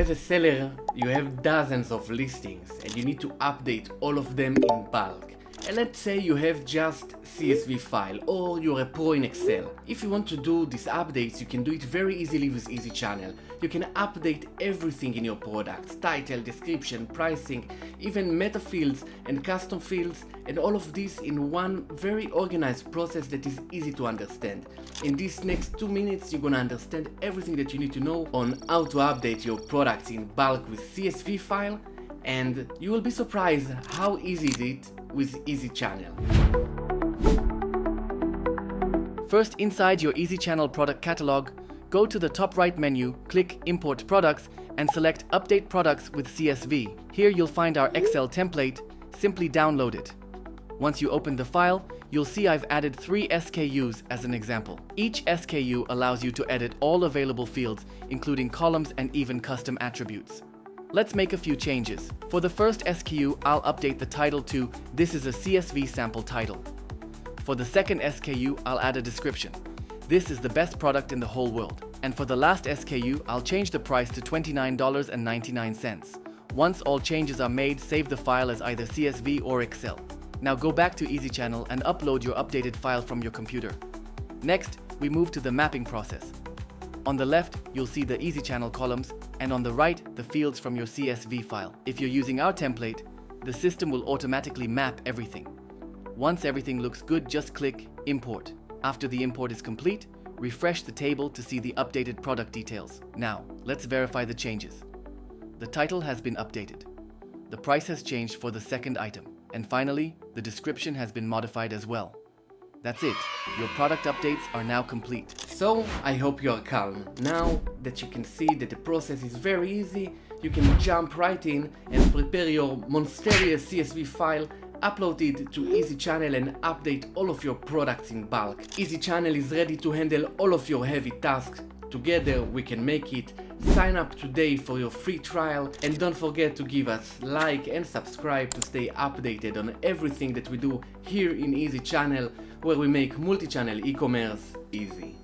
as a seller, you have dozens of listings and you need to update all of them in bulk. And let's say you have just CSV file or you're a pro in Excel. If you want to do these updates, you can do it very easily with EasyChannel. You can update everything in your products: title, description, pricing, even meta fields and custom fields, and all of this in one very organized process that is easy to understand. In these next 2 minutes, you're gonna understand everything that you need to know on how to update your products in bulk with CSV file, and you will be surprised how easy is it with EasyChannel. First, inside your EasyChannel product catalog, go to the top right menu, click Import Products, and select Update Products with CSV. Here you'll find our Excel template. Simply download it. Once you open the file, you'll see I've added 3 SKUs as an example. Each SKU allows you to edit all available fields, including columns and even custom attributes. Let's make a few changes. For the first SKU, I'll update the title to "This is a CSV sample title." For the second SKU, I'll add a description: "This is the best product in the whole world." And for the last SKU, I'll change the price to $29.99. Once all changes are made, save the file as either CSV or Excel. Now go back to EasyChannel and upload your updated file from your computer. Next, we move to the mapping process. On the left, you'll see the EasyChannel columns, and on the right, the fields from your CSV file. If you're using our template, the system will automatically map everything. Once everything looks good, just click Import. After the import is complete, refresh the table to see the updated product details. Now, let's verify the changes. The title has been updated. The price has changed for the second item. And finally, the description has been modified as well. That's it. Your product updates are now complete. So, I hope you are calm. Now that you can see that the process is very easy, you can jump right in and prepare your monstrous CSV file, upload it to EasyChannel and update all of your products in bulk. EasyChannel is ready to handle all of your heavy tasks. Together we can make it. Sign up today for your free trial, and don't forget to give us like and subscribe to stay updated on everything that we do here in EasyChannel, where we make multi-channel e-commerce easy.